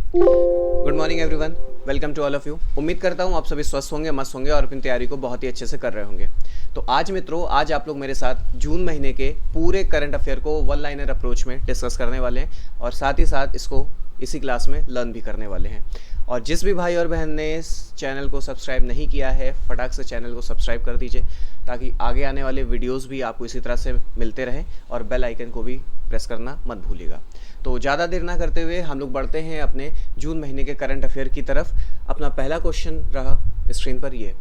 Good morning everyone, welcome to all of you. उम्मीद करता हूँ आप सभी स्वस्थ होंगे, मस्त होंगे और अपनी तैयारी को बहुत ही अच्छे से कर रहे होंगे। तो आज मित्रों, आज आप लोग मेरे साथ जून महीने के पूरे करंट अफेयर को वन लाइनर अप्रोच में डिस्कस करने वाले हैं और साथ ही साथ इसको इसी क्लास में लर्न भी करने वाले हैं। और जिस भी भाई और बहन ने इस चैनल को सब्सक्राइब नहीं किया है, फटाक से चैनल को सब्सक्राइब कर दीजिए ताकि आगे आने वाले वीडियोस भी आपको इसी तरह से मिलते रहें और बेल आइकन को भी प्रेस करना मत भूलिएगा। तो ज़्यादा देर ना करते हुए हम लोग बढ़ते हैं अपने जून महीने के करंट अफेयर की तरफ। अपना पहला क्वेश्चन रहा स्क्रीन पर ये,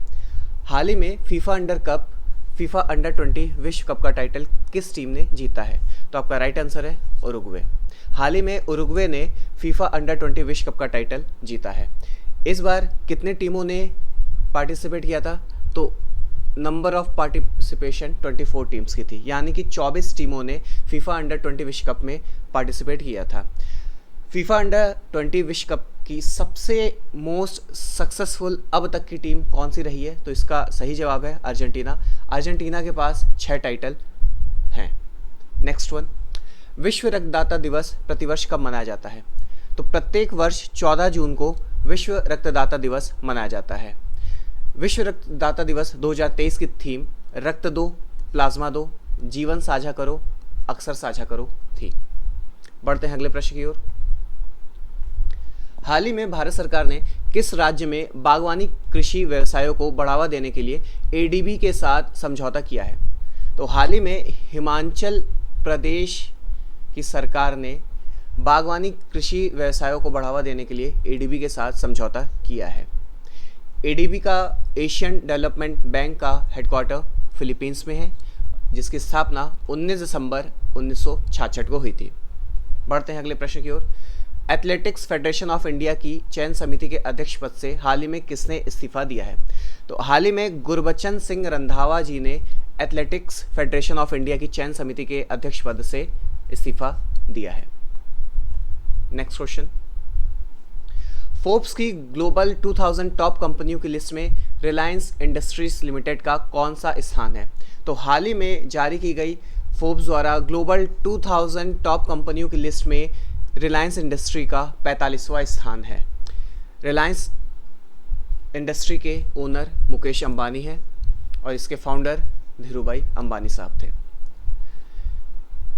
हाल ही में फीफा अंडर 20 विश्व कप का टाइटल किस टीम ने जीता है? तो आपका राइट आंसर है उरुग्वे। हाल ही में उरुग्वे ने फीफा अंडर 20 विश्व कप का टाइटल जीता है। इस बार कितने टीमों ने पार्टिसिपेट किया था? तो नंबर ऑफ पार्टिसिपेशन 24 टीम्स की थी, यानी कि 24 टीमों ने फीफा अंडर 20 विश्व कप में पार्टिसिपेट किया था। फीफा अंडर 20 विश्व कप की सबसे मोस्ट सक्सेसफुल अब तक की टीम कौन सी रही है? तो इसका सही जवाब है अर्जेंटीना। अर्जेंटीना के पास 6 टाइटल हैं। नेक्स्ट वन, विश्व रक्तदाता दिवस प्रतिवर्ष कब मनाया जाता है? तो प्रत्येक वर्ष 14 जून को विश्व रक्तदाता दिवस मनाया जाता है। विश्व रक्तदाता दिवस 2023 की थीम रक्त दो, प्लाज्मा दो, जीवन साझा करो, अक्सर साझा करो थी। बढ़ते हैं अगले प्रश्न की ओर। हाल ही में भारत सरकार ने किस राज्य में बागवानी कृषि व्यवसायों को बढ़ावा देने के लिए एडीबी के साथ समझौता किया है? तो हाल ही में हिमाचल प्रदेश की सरकार ने बागवानी कृषि व्यवसायों को बढ़ावा देने के लिए एडीबी के साथ समझौता किया है। एडीबी का एशियन डेवलपमेंट बैंक का हेडक्वार्टर फिलीपींस में है, जिसकी स्थापना 19 दिसंबर 1966 को हुई थी। बढ़ते हैं अगले प्रश्न की ओर। एथलेटिक्स फेडरेशन ऑफ इंडिया की चयन समिति के अध्यक्ष पद से हाल ही में किसने इस्तीफा दिया है? तो हाल ही में गुरबचन सिंह रंधावा जी ने एथलेटिक्स फेडरेशन ऑफ इंडिया की चयन समिति के अध्यक्ष पद से इस्तीफा दिया है। नेक्स्ट क्वेश्चन, फोर्ब्स की ग्लोबल 2000 टॉप कंपनियों की लिस्ट में रिलायंस इंडस्ट्रीज लिमिटेड का कौन सा स्थान है? तो हाल ही में जारी की गई फोर्ब्स द्वारा ग्लोबल 2000 टॉप कंपनियों की लिस्ट में रिलायंस इंडस्ट्री का 45वां स्थान है। रिलायंस इंडस्ट्री के ओनर मुकेश अंबानी हैं और इसके फाउंडर धीरूभाई अंबानी साहब थे।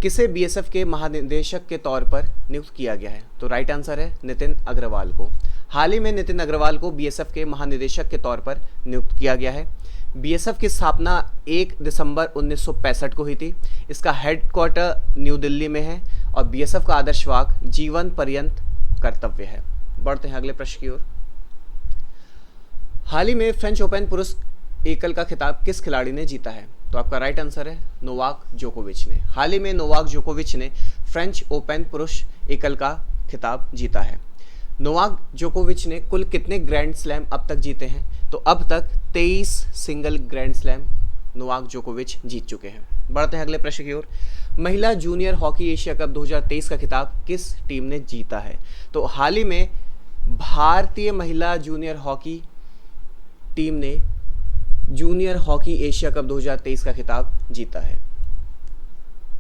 किसे बीएसएफ के महानिदेशक के तौर पर नियुक्त किया गया है? तो राइट आंसर है नितिन अग्रवाल को। हाल ही में नितिन अग्रवाल को बीएसएफ के महानिदेशक के तौर पर नियुक्त किया गया है। बीएसएफ की स्थापना 1 दिसंबर 1965 को हुई थी। इसका हेडक्वार्टर न्यू दिल्ली में है और बीएसएफ का आदर्श वाक्य जीवन पर्यंत कर्तव्य है। बढ़ते हैं अगले प्रश्न की ओर। हाल ही में फ्रेंच ओपन पुरुष एकल का खिताब किस खिलाड़ी ने जीता है? तो आपका राइट आंसर है नोवाक जोकोविच ने। हाल ही में नोवाक जोकोविच ने फ्रेंच ओपन पुरुष एकल का खिताब जीता है। नोवाक जोकोविच ने कुल कितने ग्रैंड स्लैम अब तक जीते हैं? तो अब तक 23 सिंगल ग्रैंड स्लैम नोवाक जोकोविच जीत चुके हैं। बढ़ते हैं अगले प्रश्न की ओर। महिला जूनियर हॉकी एशिया कप 2023 का खिताब किस टीम ने जीता है? तो हाल ही में भारतीय महिला जूनियर हॉकी टीम ने जूनियर हॉकी एशिया कप 2023 का खिताब जीता है।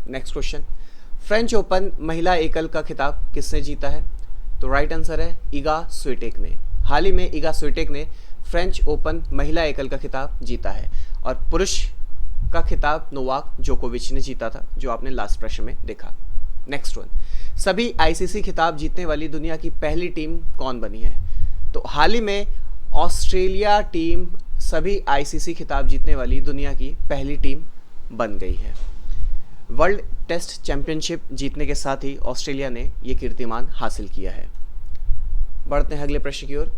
नेक्स्ट क्वेश्चन, फ्रेंच ओपन महिला एकल का खिताब किसने जीता है? तो राइट आंसर है इगा स्विटेक ने। हाल ही में इगा स्विटेक ने फ्रेंच ओपन महिला एकल का खिताब जीता है और पुरुष का खिताब नोवाक जोकोविच ने जीता था, जो आपने लास्ट प्रश्न में देखा। नेक्स्ट वन, सभी आईसीसी खिताब जीतने वाली दुनिया की पहली टीम कौन बनी है? तो हाल ही में ऑस्ट्रेलिया टीम सभी आईसीसी खिताब जीतने वाली दुनिया की पहली टीम बन गई है। वर्ल्ड टेस्ट चैंपियनशिप जीतने के साथ ही ऑस्ट्रेलिया ने यह कीर्तिमान हासिल किया है। बढ़ते हैं अगले प्रश्न की ओर।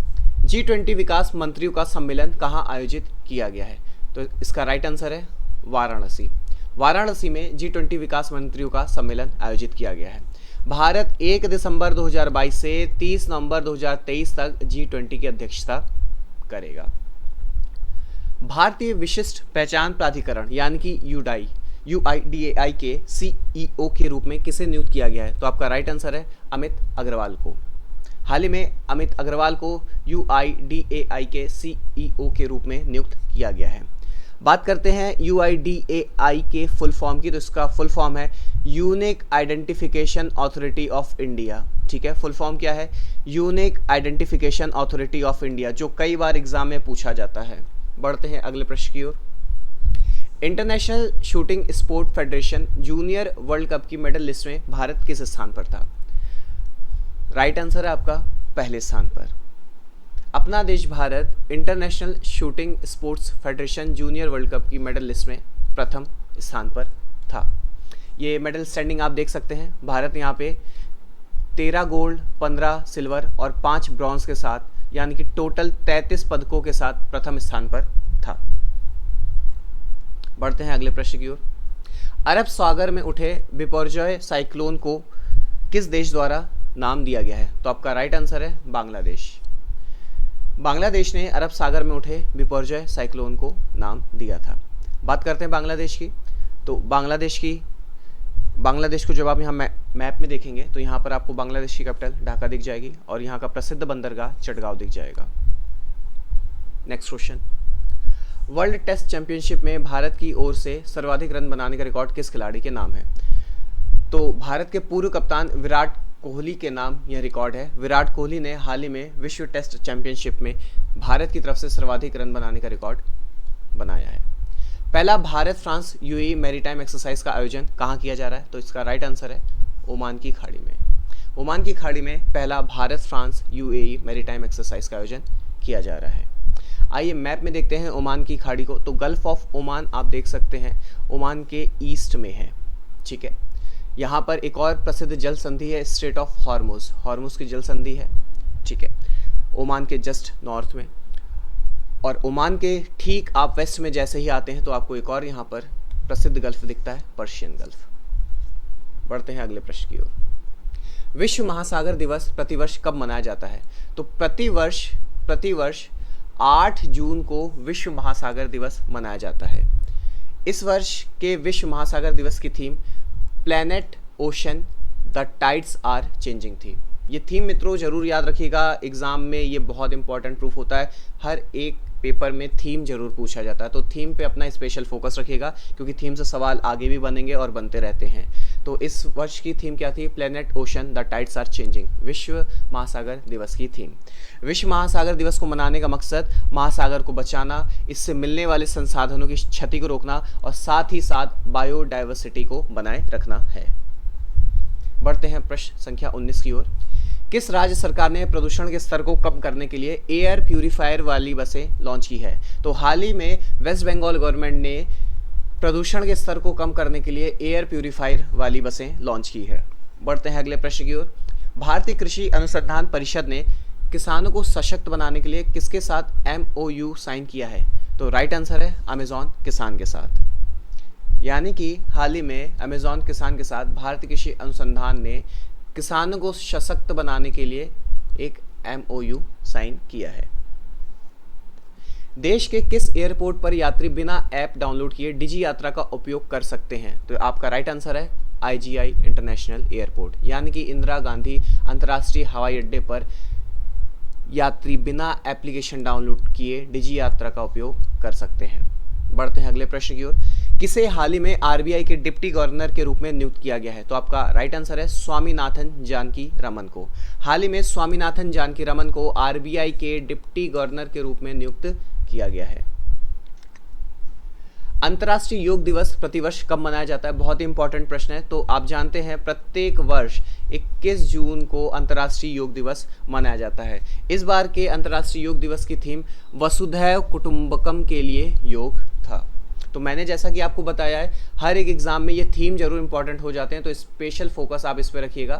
G20 विकास मंत्रियों का सम्मेलन कहां आयोजित किया गया है? तो इसका राइट आंसर है वाराणसी। वाराणसी में G20 विकास मंत्रियों का सम्मेलन आयोजित किया गया है। भारत 1 दिसंबर 2022 से 30 नवंबर 2023 तक G20 की अध्यक्षता करेगा। भारतीय विशिष्ट पहचान प्राधिकरण यानी कि UIDAI के CEO के रूप में किसे नियुक्त किया गया है? तो आपका राइट आंसर है अमित अग्रवाल को। हाल ही में अमित अग्रवाल को UIDAI के CEO के रूप में नियुक्त किया गया है। बात करते हैं UIDAI के फुल फॉर्म की, तो इसका फुल फॉर्म है unique identification authority of India. ठीक है, फुल फॉर्म क्या है? Unique identification authority of India, जो कई बार एग्जाम में पूछा जाता है। बढ़ते हैं अगले प्रश्न की ओर। International shooting sport federation junior world cup की मेडल लिस्ट में भारत किस स्थान पर था? राइट आंसर है आपका पहले स्थान पर। अपना देश Bharat international shooting sports federation junior world cup की मेडल लिस्ट में प्रथम स्थान पर था। ये मेडल स्टैंडिंग आप देख सकते हैं। भारत यहाँ पे 13 गोल्ड, 15 सिल्वर और 5 ब्रॉन्ज के साथ, यानी कि टोटल 33 पदकों के साथ प्रथम स्थान पर था। बढ़ते हैं अगले प्रश्न की ओर। अरब सागर में उठे बिपरजॉय साइक्लोन को किस देश द्वारा नाम दिया गया है? तो आपका राइट आंसर है बांग्लादेश। बांग्लादेश ने अरब सागर में उठे बिपरजॉय साइक्लोन को नाम दिया था। बात करते हैं बांग्लादेश की। तो बांग्लादेश को जब आप यहाँ मैप में देखेंगे तो यहाँ पर आपको बांग्लादेश की कैपिटल ढाका दिख जाएगी और यहाँ का प्रसिद्ध बंदरगाह चटगांव दिख जाएगा। Next question, world test championship में भारत की ओर से सर्वाधिक रन बनाने का रिकॉर्ड किस खिलाड़ी के नाम है? तो भारत के पूर्व कप्तान विराट कोहली के नाम यह रिकॉर्ड है। विराट कोहली ने हाल ही में विश्व टेस्ट चैंपियनशिप में भारत की तरफ से सर्वाधिक रन बनाने का रिकॉर्ड बनाया है। पहला Bharat France UAE maritime exercise का आयोजन कहाँ किया जा रहा है? तो इसका राइट आंसर है ओमान की खाड़ी में। ओमान की खाड़ी में पहला Bharat France UAE maritime exercise का आयोजन किया जा रहा है। आइए मैप में देखते हैं ओमान की खाड़ी को। तो गल्फ ऑफ ओमान आप देख सकते हैं, ओमान के ईस्ट में है। ठीक है, यहाँ पर एक और प्रसिद्ध जल संधि है, स्ट्रेट ऑफ हॉर्मुज की जल संधि है। ठीक है, ओमान के जस्ट नॉर्थ में। और ओमान के ठीक आप वेस्ट में जैसे ही आते हैं तो आपको एक और यहाँ पर प्रसिद्ध गल्फ दिखता है, पर्शियन गल्फ। बढ़ते हैं अगले प्रश्न की ओर। विश्व महासागर दिवस प्रतिवर्ष कब मनाया जाता है? तो प्रतिवर्ष 8 जून को विश्व महासागर दिवस मनाया जाता है। इस वर्ष के विश्व महासागर दिवस की theme planet ocean the tides are changing थी। ये थीम मित्रों जरूर याद रखिएगा, एग्जाम में ये बहुत इंपॉर्टेंट प्रूफ होता है। हर एक पेपर में थीम जरूर पूछा जाता है, तो थीम पे अपना स्पेशल फोकस रखिएगा, क्योंकि थीम से सवाल आगे भी बनेंगे और बनते रहते हैं। तो इस वर्ष की थीम क्या थी? Planet ocean the tides are changing, विश्व महासागर दिवस की थीम। विश्व महासागर दिवस को मनाने का मकसद महासागर को बचाना, इससे मिलने वाले संसाधनों की क्षति को रोकना और साथ ही साथ बायोडाइवर्सिटी को बनाए रखना है। बढ़ते हैं प्रश्न संख्या 19 की ओर। किस राज्य सरकार ने प्रदूषण के स्तर को कम करने के लिए एयर प्यूरिफायर वाली बसें लॉन्च की है? तो हाल ही में वेस्ट बंगाल गवर्नमेंट ने प्रदूषण के स्तर को कम करने के लिए एयर प्यूरिफायर वाली बसें लॉन्च की है। बढ़ते हैं अगले प्रश्न की ओर। भारतीय कृषि अनुसंधान परिषद ने किसानों को सशक्त बनाने के लिए किसके साथ MOU साइन किया है? तो राइट आंसर है अमेजॉन किसान के साथ। यानी कि हाल ही में अमेजॉन किसान के साथ भारतीय कृषि अनुसंधान ने किसानों को सशक्त बनाने के लिए एक MOU साइन किया है। देश के किस एयरपोर्ट पर यात्री बिना ऐप डाउनलोड किए डिजी यात्रा का उपयोग कर सकते हैं? तो आपका राइट आंसर है IGI इंटरनेशनल एयरपोर्ट, यानी कि इंदिरा गांधी अंतर्राष्ट्रीय हवाई अड्डे पर यात्री बिना एप्लीकेशन डाउनलोड किए डिजी यात्रा का उपयोग कर सकते हैं। बढ़ते हैं अगले प्रश्न की ओर। किसे हाल ही में RBI के डिप्टी गवर्नर के रूप में नियुक्त किया गया है? तो आपका राइट आंसर है स्वामीनाथन जानकी रमन को। हाल ही में स्वामीनाथन जानकी रमन को RBI के डिप्टी गवर्नर के रूप में नियुक्त किया गया है। अंतर्राष्ट्रीय योग दिवस प्रतिवर्ष कब मनाया जाता है? बहुत ही इंपॉर्टेंट प्रश्न है। तो आप जानते हैं प्रत्येक वर्ष 21 जून को अंतर्राष्ट्रीय योग दिवस मनाया जाता है। इस बार के अंतर्राष्ट्रीय योग दिवस की थीम वसुधैव कुटुंबकम के लिए योग था। तो मैंने जैसा कि आपको बताया है, हर एक एग्जाम में ये थीम जरूर इंपॉर्टेंट हो जाते हैं, तो स्पेशल फोकस आप इस पर रखिएगा।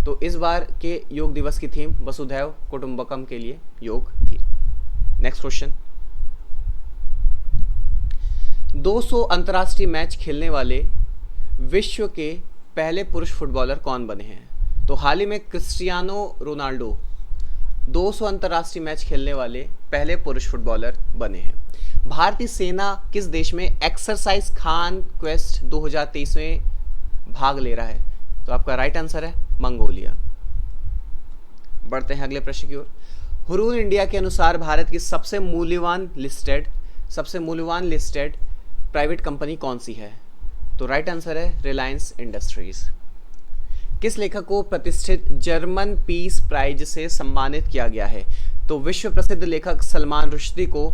तो इस बार के योग दिवस की थीम वसुधैव कुटुंबकम के लिए योग थी। नेक्स्ट क्वेश्चन, 200 अंतर्राष्ट्रीय मैच खेलने वाले विश्व के पहले पुरुष फुटबॉलर कौन बने हैं? तो हाल ही में क्रिस्टियानो रोनाल्डो 200 अंतर्राष्ट्रीय मैच खेलने वाले पहले पुरुष फुटबॉलर बने हैं। भारतीय सेना किस देश में एक्सरसाइज खान क्वेस्ट 2023 में भाग ले रहा है? तो आपका राइट आंसर है मंगोलिया। बढ़ते हैं अगले प्रश्न की ओर। हुरून इंडिया के अनुसार भारत की सबसे मूल्यवान लिस्टेड प्राइवेट कंपनी कौन सी है? तो राइट आंसर है रिलायंस इंडस्ट्रीज। किस लेखक को प्रतिष्ठित जर्मन पीस प्राइज से सम्मानित किया गया है? तो विश्व प्रसिद्ध लेखक सलमान रुश्दी को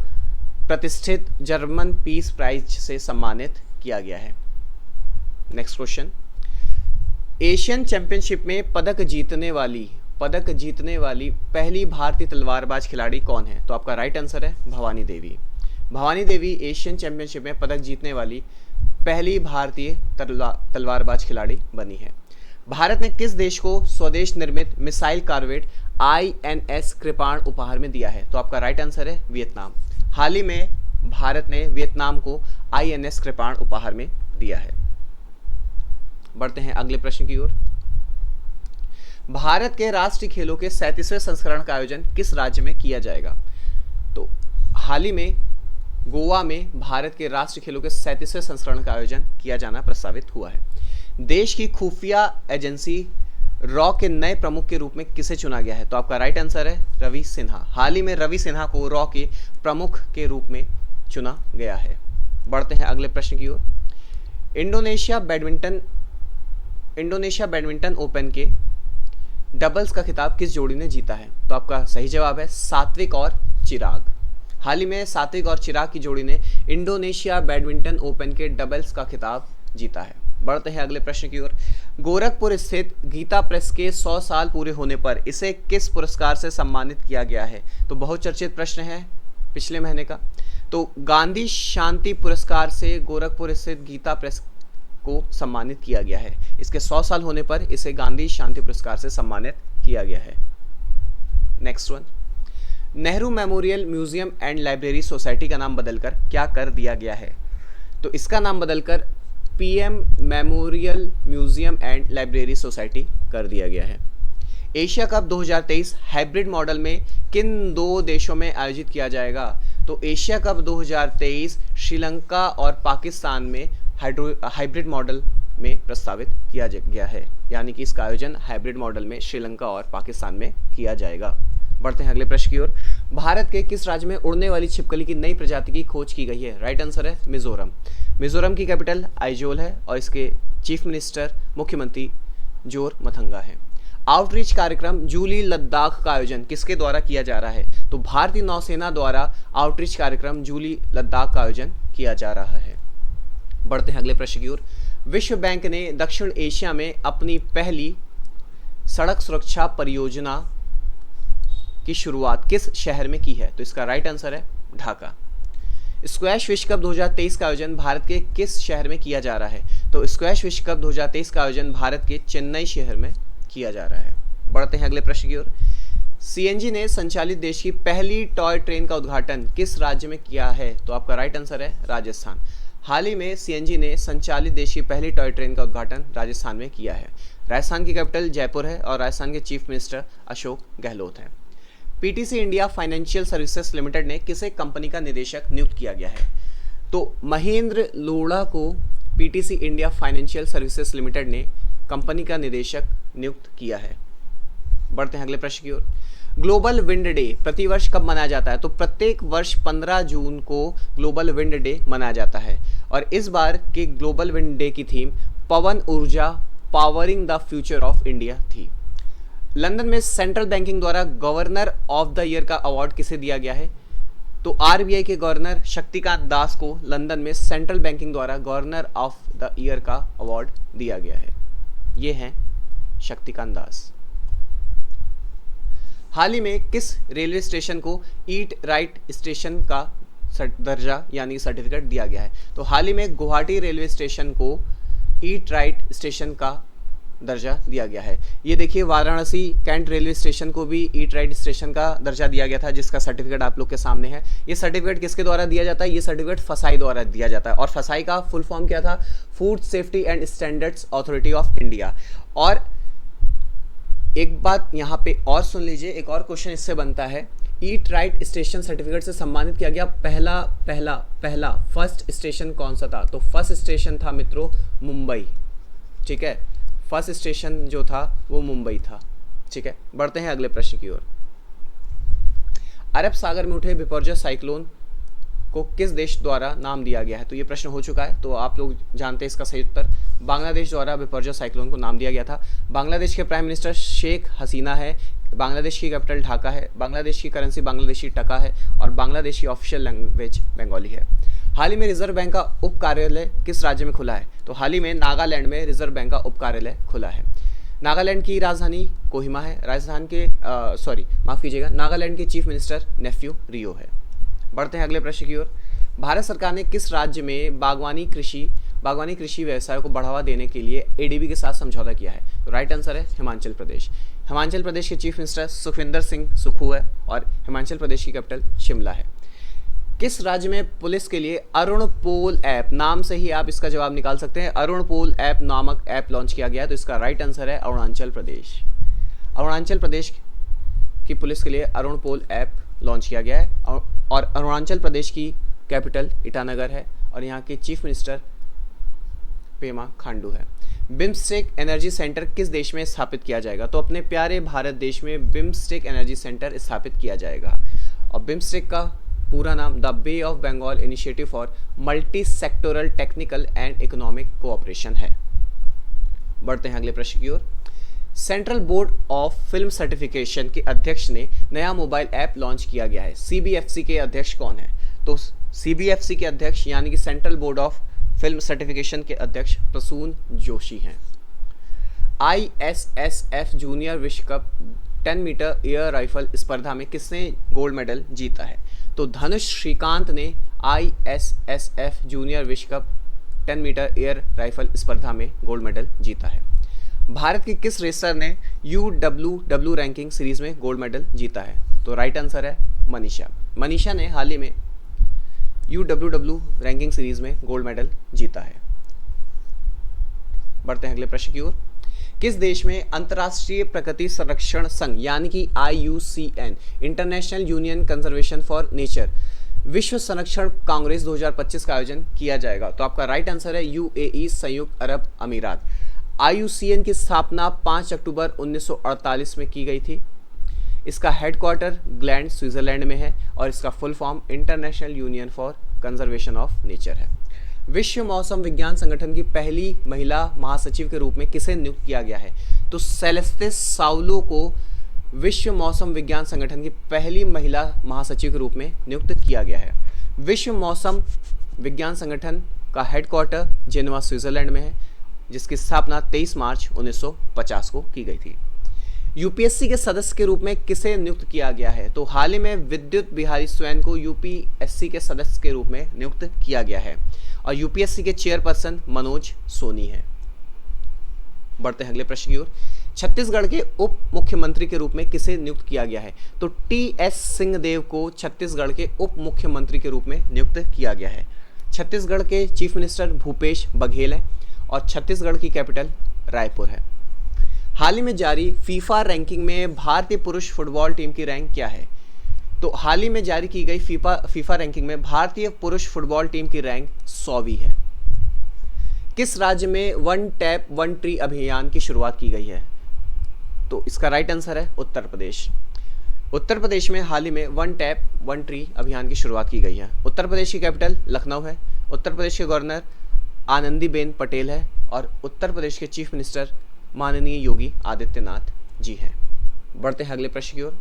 प्रतिष्ठित जर्मन पीस प्राइज से सम्मानित किया गया है। नेक्स्ट क्वेश्चन, एशियन चैंपियनशिप में पदक जीतने वाली पहली भारतीय तलवारबाज खिलाड़ी कौन है? तो आपका राइट आंसर है भवानी देवी। भवानी देवी एशियन चैंपियनशिप में पदक जीतने वाली पहली भारतीय तलवारबाज खिलाड़ी बनी है। भारत ने किस देश को स्वदेश निर्मित मिसाइल कॉर्वेट INS कृपाण उपहार में दिया है? तो आपका राइट आंसर है वियतनाम। हाल ही में भारत ने वियतनाम को INS कृपाण उपहार में दिया है। बढ़ते हैं अगले प्रश्न की ओर। भारत के राष्ट्रीय खेलों के 37वें संस्करण का आयोजन किस राज्य में किया जाएगा? तो हाल ही में गोवा में भारत के राष्ट्रीय खेलों के 37वें संस्करण का आयोजन किया जाना प्रस्तावित हुआ है। देश की खुफिया एजेंसी रॉ के नए प्रमुख के रूप में किसे चुना गया है? तो आपका राइट आंसर है रवि सिन्हा। हाल ही में रवि सिन्हा को रॉ के प्रमुख के रूप में चुना गया है। बढ़ते हैं अगले प्रश्न की ओर। इंडोनेशिया बैडमिंटन ओपन के डबल्स का खिताब किस जोड़ी ने जीता है? तो आपका सही जवाब है सात्विक और चिराग। हाल ही में सात्विक और चिराग की जोड़ी ने इंडोनेशिया बैडमिंटन ओपन के डबल्स का खिताब जीता है। बढ़ते हैं अगले प्रश्न की ओर। गोरखपुर स्थित गीता प्रेस के 100 साल पूरे होने पर इसे किस पुरस्कार से सम्मानित किया गया है? तो बहुत चर्चित प्रश्न है पिछले महीने का। तो गांधी शांति पुरस्कार से गोरखपुर स्थित गीता प्रेस को सम्मानित किया गया है। इसके 100 साल होने पर इसे गांधी शांति पुरस्कार से सम्मानित किया गया है। Next one, Nehru memorial museum and library society का नाम बदलकर क्या कर दिया गया है? तो इसका नाम बदलकर PM memorial museum and library society कर दिया गया है। एशिया कप 2023 हाइब्रिड मॉडल में किन 2 देशों में आयोजित किया जाएगा? तो एशिया कप 2023 श्रीलंका और पाकिस्तान में हाइब्रिड मॉडल में प्रस्तावित किया गया है, यानी कि इसका आयोजन हाइब्रिड मॉडल में श्रीलंका और पाकिस्तान में किया जाएगा। बढ़ते हैं अगले प्रश्न की ओर। भारत के किस राज्य में उड़ने वाली छिपकली की नई प्रजाति की खोज की गई है? राइट आंसर है मिजोरम। मिजोरम की कैपिटल आइजोल है और इसके चीफ मिनिस्टर मुख्यमंत्री जोरमथंगा है। आउटरीच कार्यक्रम जूली लद्दाख का आयोजन किसके द्वारा किया जा रहा है? तो भारतीय नौसेना द्वारा आउटरीच कार्यक्रम जूली लद्दाख का आयोजन किया जा रहा है। बढ़ते हैं अगले प्रश्न की ओर। विश्व बैंक ने दक्षिण एशिया में अपनी पहली सड़क सुरक्षा परियोजना की शुरुआत किस शहर में की है? तो इसका राइट आंसर है ढाका। स्क्वैश विश्व कप 2023 का आयोजन भारत के किस शहर में किया जा रहा है? तो स्क्वैश विश्व कप 2023 का आयोजन भारत के चेन्नई शहर में किया जा रहा है। बढ़ते हैं अगले प्रश्न की ओर। CNG ने संचालित देश की पहली टॉय ट्रेन का उद्घाटन किस राज्य में किया है? तो आपका राइट आंसर है राजस्थान। हाल ही में CNG ने संचालित देश की पहली टॉय ट्रेन का उद्घाटन राजस्थान में किया है। राजस्थान की कैपिटल जयपुर है और राजस्थान के चीफ मिनिस्टर अशोक गहलोत हैं। PTC India financial services limited ने किसे कंपनी का निदेशक नियुक्त किया गया है? तो महेंद्र लोढ़ा को PTC India financial services limited ने कंपनी का निदेशक नियुक्त किया है। बढ़ते हैं अगले प्रश्न की ओर। ग्लोबल विंड डे प्रतिवर्ष कब मनाया जाता है? तो प्रत्येक वर्ष 15 जून को ग्लोबल विंड डे मनाया जाता है और इस बार के ग्लोबल विंड डे की थीम पवन ऊर्जा powering the future of India थी। लंदन में सेंट्रल बैंकिंग द्वारा गवर्नर ऑफ द ईयर का अवार्ड किसे दिया गया है? तो RBI के गवर्नर शक्तिकांत दास को लंदन में सेंट्रल बैंकिंग द्वारा गवर्नर ऑफ द ईयर का अवार्ड दिया गया है। ये हैं शक्तिकांत दास। हाल ही में किस रेलवे स्टेशन को ईट राइट स्टेशन का दर्जा यानी सर्टिफिकेट दिया गया है? तो हाल ही में गुवाहाटी रेलवे स्टेशन को ईट राइट स्टेशन का दर्जा दिया गया है। ये देखिए वाराणसी कैंट रेलवे स्टेशन को भी ईट राइट स्टेशन का दर्जा दिया गया था, जिसका सर्टिफिकेट आप लोग के सामने है। ये सर्टिफिकेट किसके द्वारा दिया जाता है? ये सर्टिफिकेट फसाई द्वारा दिया जाता है और फसाई का फुल फॉर्म क्या था? Food safety and standards authority of India. और एक बात यहाँ पे और सुन लीजिए, एक और क्वेश्चन इससे बनता है। ईट राइट स्टेशन सर्टिफिकेट से सम्मानित किया गया पहला फर्स्ट स्टेशन कौन सा था? तो फर्स्ट स्टेशन था मित्रों मुंबई। ठीक है, फर्स्ट स्टेशन जो था वो मुंबई था। ठीक है, बढ़ते हैं अगले प्रश्न की ओर। अरब सागर में उठे बिपरजॉय साइक्लोन को किस देश द्वारा नाम दिया गया है? तो ये प्रश्न हो चुका है, तो आप लोग जानते हैं इसका सही उत्तर। बांग्लादेश द्वारा बिपरजॉय साइक्लोन को नाम दिया गया था। बांग्लादेश के प्राइम मिनिस्टर शेख हसीना है। बांग्लादेश की कैपिटल ढाका है। बांग्लादेश की करेंसी बांग्लादेशी टका है और बांग्लादेश की ऑफिशियल लैंग्वेज बंगाली है। हाल ही में रिजर्व बैंक का उप कार्यालय किस राज्य में खुला है? तो हाल ही में नागालैंड में रिजर्व बैंक का उप कार्यालय खुला है। नागालैंड की राजधानी कोहिमा है। नागालैंड के चीफ मिनिस्टर नेफ्यू रियो है। बढ़ते हैं अगले प्रश्न की ओर। भारत सरकार ने किस राज्य में बागवानी कृषि व्यवसाय को बढ़ावा देने के लिए एडीबी के साथ समझौता किया है? तो राइट आंसर है हिमाचल प्रदेश। हिमाचल प्रदेश के चीफ मिनिस्टर सुखविंदर सिंह सुक्खू है और हिमाचल प्रदेश की कैपिटल शिमला है। किस राज्य में पुलिस के लिए अरुणपोल ऐप, नाम से ही आप इसका जवाब निकाल सकते हैं, अरुणपोल ऐप नामक ऐप लॉन्च किया गया है? तो इसका राइट आंसर है अरुणाचल प्रदेश। अरुणाचल प्रदेश की पुलिस के लिए अरुणपोल ऐप लॉन्च किया गया है और अरुणाचल प्रदेश की कैपिटल ईटानगर है और यहाँ के चीफ मिनिस्टर पेमा खांडू है। बिम्स्टेक एनर्जी सेंटर किस देश में स्थापित किया जाएगा? तो अपने प्यारे भारत देश में बिम्स्टेक एनर्जी सेंटर स्थापित किया जाएगा और बिम्स्टेक का पूरा नाम the Bay of Bengal initiative for multi sectoral technical and economic cooperation है। बढ़ते हैं अगले प्रश्न की ओर। Central board of film certification के अध्यक्ष ने नया मोबाइल ऐप लॉन्च किया गया है। सीबीएफसी के अध्यक्ष कौन है? तो सीबीएफसी के अध्यक्ष यानी कि central board of film certification के अध्यक्ष प्रसून जोशी हैं। ISSF जूनियर विश्व कप 10 मीटर एयर राइफल स्पर्धा में किसने गोल्ड मेडल जीता है? तो धनुष श्रीकांत ने ISSF जूनियर विश्व कप 10 मीटर एयर राइफल स्पर्धा में गोल्ड मेडल जीता है। भारत के किस रेसर ने UWW रैंकिंग सीरीज में गोल्ड मेडल जीता है? तो राइट आंसर है मनीषा। मनीषा ने हाल ही में UWW रैंकिंग सीरीज में गोल्ड मेडल जीता है। बढ़ते हैं अगले प्रश्न की ओर। किस देश में अंतर्राष्ट्रीय प्रकृति संरक्षण संघ यानी कि IUCN international union conservation for nature विश्व संरक्षण कांग्रेस 2025 का आयोजन किया जाएगा? तो आपका राइट आंसर है UAE संयुक्त अरब अमीरात। IUCN की स्थापना 5 अक्टूबर 1948 में की गई थी। इसका हेडक्वार्टर ग्लैंड स्विट्जरलैंड में है और इसका full form international union for conservation of nature है। विश्व मौसम विज्ञान संगठन की पहली महिला महासचिव के रूप में किसे नियुक्त किया गया है? तो सेलेस्ते साउलो को विश्व मौसम विज्ञान संगठन की पहली महिला महासचिव के रूप में नियुक्त किया गया है। विश्व मौसम विज्ञान संगठन का हेडक्वार्टर जेनेवा स्विट्जरलैंड में है जिसकी स्थापना 23 मार्च 1950 को की गई थी। यूपीएससी के सदस्य के रूप में किसे नियुक्त किया गया है? तो हाल ही में विद्युत बिहारी स्वयं को यूपीएससी के सदस्य के रूप में नियुक्त किया गया है और यूपीएससी के चेयरपर्सन मनोज सोनी हैं। बढ़ते हैं अगले प्रश्न की ओर। छत्तीसगढ़ के उप मुख्यमंत्री के रूप में किसे नियुक्त किया गया है? तो TS सिंहदेव को छत्तीसगढ़ के उप मुख्यमंत्री के रूप में नियुक्त किया गया है। छत्तीसगढ़ के चीफ मिनिस्टर भूपेश बघेल हैं और छत्तीसगढ़ की कैपिटल रायपुर है। हाल ही में जारी फीफा रैंकिंग में भारतीय पुरुष फुटबॉल टीम की रैंक क्या है? तो हाल ही में जारी की गई फीफा रैंकिंग में भारतीय पुरुष फुटबॉल टीम की रैंक 100वीं है। किस राज्य में वन टैप वन ट्री अभियान की शुरुआत की गई है? तो इसका राइट आंसर है उत्तर प्रदेश। उत्तर प्रदेश में हाल ही में वन टैप वन ट्री अभियान की शुरुआत की गई है। उत्तर प्रदेश की कैपिटल लखनऊ है। उत्तर प्रदेश के गवर्नर आनंदीबेन पटेल है और उत्तर प्रदेश के चीफ मिनिस्टर माननीय योगी आदित्यनाथ जी हैं। बढ़ते हैं अगले प्रश्न की ओर।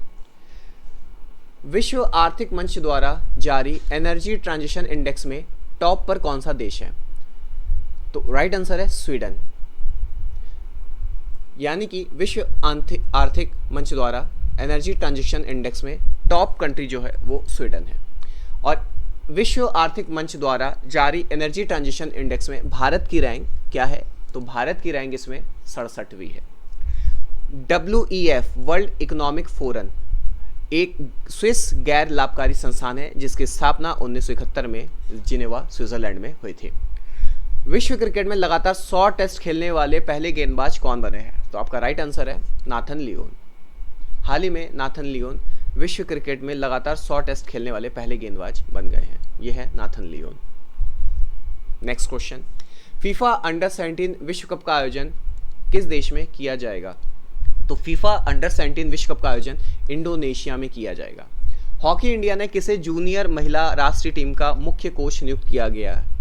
विश्व आर्थिक मंच द्वारा जारी एनर्जी ट्रांजिशन इंडेक्स में टॉप पर कौन सा देश है? तो राइट आंसर है स्वीडन। यानी कि विश्व आर्थिक मंच द्वारा एनर्जी ट्रांजिशन इंडेक्स में टॉप कंट्री जो है वो स्वीडन है और विश्व आर्थिक मंच द्वारा जारी एनर्जी ट्रांजिशन इंडेक्स में भारत की रैंक क्या है? तो भारत की रैंक इसमें 67वीं है। WEF वर्ल्ड इकोनॉमिक फोरम एक स्विस गैर लाभकारी संस्थान है जिसकी स्थापना 1971 में जिनेवा स्विट्जरलैंड में हुई थी। विश्व क्रिकेट में लगातार 100 टेस्ट खेलने वाले पहले गेंदबाज कौन बने हैं? तो आपका राइट आंसर है नाथन लियोन। हाल ही में नाथन लियोन विश्व क्रिकेट में लगातार 100 टेस्ट खेलने वाले पहले गेंदबाज बन गए हैं। यह है Nathan Lyon. Next question. FIFA under 17 विश्व कप का आयोजन किस देश में किया जाएगा? तो फीफा अंडर 17 विश्व कप का आयोजन इंडोनेशिया में किया जाएगा हॉकी इंडिया ने किसे जूनियर महिला राष्ट्रीय टीम का मुख्य कोच नियुक्त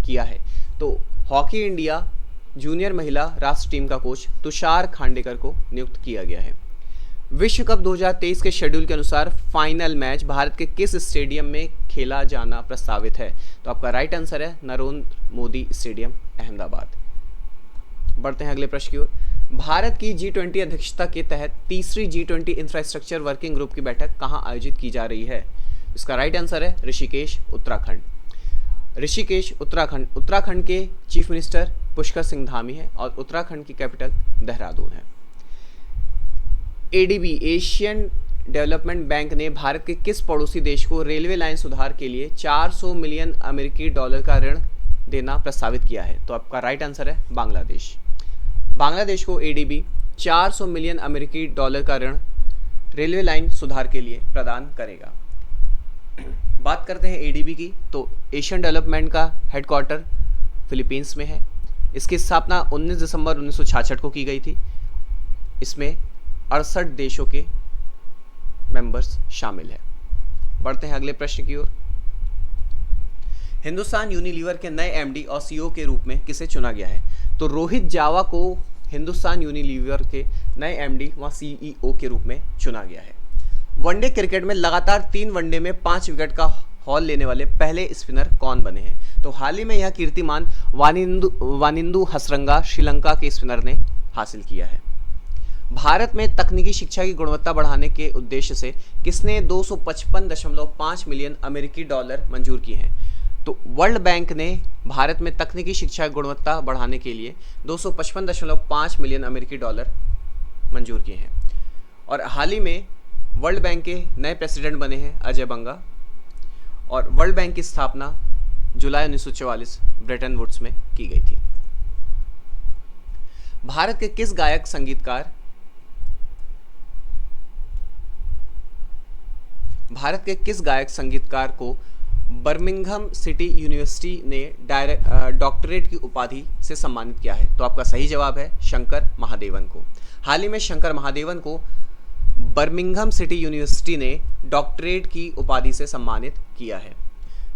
किया है? तो हॉकी इंडिया जूनियर महिला राष्ट्रीय टीम का कोच तुषार खांडेकर को नियुक्त किया गया है। विश्व कप 2023 के शेड्यूल के अनुसार फाइनल मैच भारत के किस स्टेडियम में खेला जाना प्रस्तावित है? तो आपका राइट आंसर है नरेंद्र मोदी स्टेडियम, अहमदाबाद। बढ़ते हैं अगले प्रश्न की ओर। भारत की G20 अध्यक्षता के तहत तीसरी G20 इंफ्रास्ट्रक्चर वर्किंग ग्रुप की बैठक कहां आयोजित की जा रही है? इसका राइट आंसर है ऋषिकेश, उत्तराखंड। ऋषिकेश, उत्तराखंड। उत्तराखंड के चीफ मिनिस्टर पुष्कर सिंह धामी है और उत्तराखंड की कैपिटल देहरादून है। ADB, एशियन डेवलपमेंट बैंक ने भारत के किस पड़ोसी देश को रेलवे लाइन सुधार के लिए 400 मिलियन अमेरिकी डॉलर का ऋण देना प्रस्तावित किया है? तो आपका राइट आंसर है बांग्लादेश। बांग्लादेश को ADB 400 मिलियन अमेरिकी डॉलर का ऋण रेलवे लाइन सुधार के लिए प्रदान करेगा। बात करते हैं ADB की, तो एशियन डेवलपमेंट का हेडक्वार्टर फिलीपींस में है। इसकी स्थापना 19 दिसंबर 1966 को की गई थी। इसमें 68 देशों के मेंबर्स शामिल हैं। बढ़ते हैं अगले प्रश्न की ओर। हिंदुस्तान यूनिलीवर के नए MD और CEO के रूप में किसे चुना गया है? तो रोहित जावा को हिंदुस्तान यूनिलीवर के नए MD व CEO के रूप में चुना गया है। वनडे क्रिकेट में लगातार 3 वनडे में 5 विकेट का हॉल लेने वाले पहले स्पिनर कौन बने हैं? तो हाल ही में यह कीर्तिमान वानिंदु हसरंगा श्रीलंका के स्पिनर ने हासिल किया है। भारत में तकनीकी शिक्षा की गुणवत्ता बढ़ाने के उद्देश्य से किसने 255.5 मिलियन अमेरिकी डॉलर मंजूर किए हैं? तो वर्ल्ड बैंक ने भारत में तकनीकी शिक्षा की गुणवत्ता बढ़ाने के लिए 255.5 मिलियन अमेरिकी डॉलर मंजूर किए हैं। और हाल ही में वर्ल्ड बैंक के नए प्रेसिडेंट बने हैं अजय बंगा, और वर्ल्ड बैंक की स्थापना जुलाई 1944 ब्रेटन वुड्स में की गई थी। भारत के किस गायक संगीतकार को बर्मिंघम सिटी यूनिवर्सिटी ने डॉक्टरेट की उपाधि से सम्मानित किया है? तो आपका सही जवाब है शंकर महादेवन को। हाल ही में शंकर महादेवन को बर्मिंघम सिटी यूनिवर्सिटी ने डॉक्टरेट की उपाधि से सम्मानित किया है।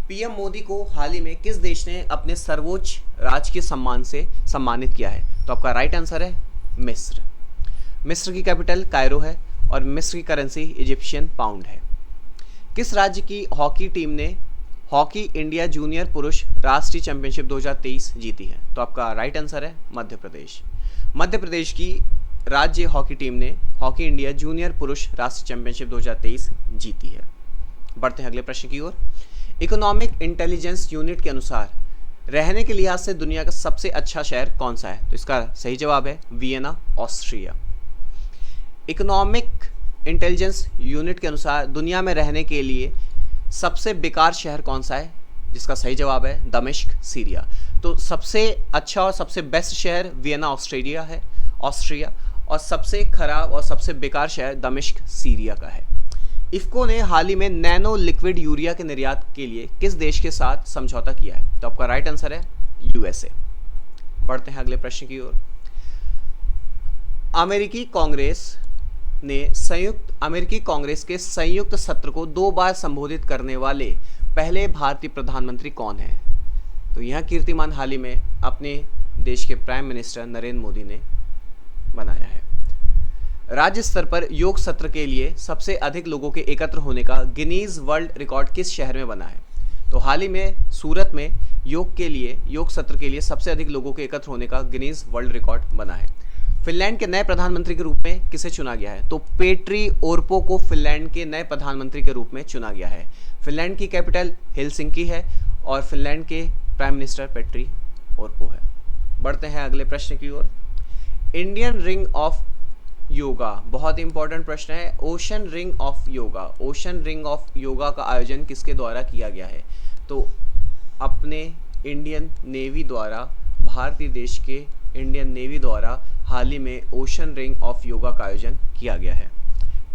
PM मोदी को हाल ही में किस देश ने अपने सर्वोच्च राजकीय सम्मान से सम्मानित किया है? तो आपका राइट आंसर है मिस्र। मिस्र की कैपिटल कायरो है और मिस्र की करेंसी इजिप्शियन पाउंड है। किस राज्य की हॉकी टीम ने हॉकी इंडिया जूनियर पुरुष राष्ट्रीय चैंपियनशिप 2023 जीती है? तो आपका राइट आंसर है मध्य प्रदेश। मध्य प्रदेश की राज्य हॉकी टीम ने हॉकी इंडिया जूनियर पुरुष राष्ट्रीय चैंपियनशिप 2023 जीती है। बढ़ते हैं अगले प्रश्न की ओर। इकोनॉमिक इंटेलिजेंस यूनिट के अनुसार रहने के लिहाज से दुनिया का सबसे अच्छा शहर कौन सा है? तो इसका सही जवाब है Vienna, Austria. Economic intelligence unit के अनुसार दुनिया में रहने के लिए सबसे बेकार शहर कौन सा है? जिसका सही जवाब है दमिश्क, सीरिया। तो सबसे अच्छा और सबसे बेस्ट शहर वियना, ऑस्ट्रिया, और सबसे खराब और सबसे बेकार शहर दमिश्क, सीरिया का है। इफ्को ने हाल ही में नैनो लिक्विड यूरिया के निर्यात के लिए किस देश के साथ समझौता किया है? तो आपका राइट आंसर है USA। बढ़ते हैं अगले प्रश्न की ओर। अमेरिकी कांग्रेस के संयुक्त सत्र को 2 बार संबोधित करने वाले पहले भारतीय प्रधानमंत्री कौन हैं? तो यह कीर्तिमान हाल ही में अपने देश के प्राइम मिनिस्टर नरेंद्र मोदी ने बनाया है। राज्य स्तर पर योग सत्र के लिए सबसे अधिक लोगों के एकत्र होने का गिनीज वर्ल्ड रिकॉर्ड किस शहर में बना है? तो हाल ही में सूरत में योग सत्र के लिए सबसे अधिक लोगों के एकत्र होने का गिनीज वर्ल्ड रिकॉर्ड बना है। फिनलैंड के नए प्रधानमंत्री के रूप में किसे चुना गया है? तो पेट्री ओर्पो को फिनलैंड के नए प्रधानमंत्री के रूप में चुना गया है। फिनलैंड की कैपिटल हेलसिंकी है और फिनलैंड के प्राइम मिनिस्टर पेट्री ओर्पो है। बढ़ते हैं अगले प्रश्न की ओर। इंडियन रिंग ऑफ योगा, बहुत इंपॉर्टेंट प्रश्न है। ओशन रिंग ऑफ योगा का आयोजन किसके द्वारा किया गया है? तो अपने इंडियन नेवी द्वारा, भारतीय देश के इंडियन नेवी द्वारा हाल ही में ओशन रिंग ऑफ योगा का आयोजन किया गया है।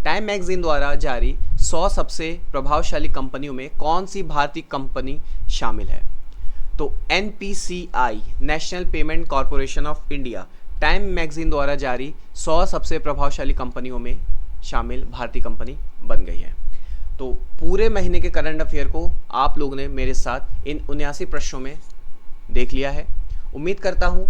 टाइम मैगजीन द्वारा जारी 100 सबसे प्रभावशाली कंपनियों में कौन सी भारतीय कंपनी शामिल है? तो NPCI, national payment corporation of India, time magazine द्वारा जारी 100 सबसे प्रभावशाली कंपनियों में शामिल भारतीय कंपनी बन गई है। तो पूरे महीने के करंट अफेयर को आप लोग ने मेरे साथ इन 79 प्रश्नों में देख लिया है। उम्मीद करता हूँ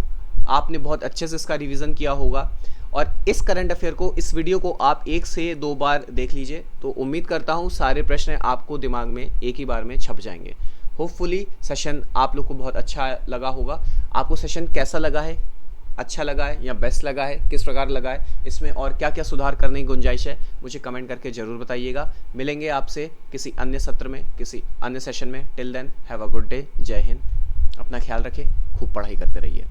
आपने बहुत अच्छे से इसका रिवीजन किया होगा और इस करंट अफेयर को, इस वीडियो को आप 1 से 2 बार देख लीजिए तो उम्मीद करता हूँ सारे प्रश्न आपको दिमाग में एक ही बार में छप जाएंगे। होपफुली सेशन आप लोग को बहुत अच्छा लगा होगा। आपको सेशन कैसा लगा है, अच्छा लगा है या बेस्ट लगा है, किस प्रकार लगा है, इसमें और क्या क्या सुधार करने की गुंजाइश है, मुझे कमेंट करके ज़रूर बताइएगा। मिलेंगे आपसे किसी अन्य सत्र में, किसी अन्य सेशन में। Till then have a good day. Jai Hind. अपना ख्याल रखें, खूब पढ़ाई करते रहिए।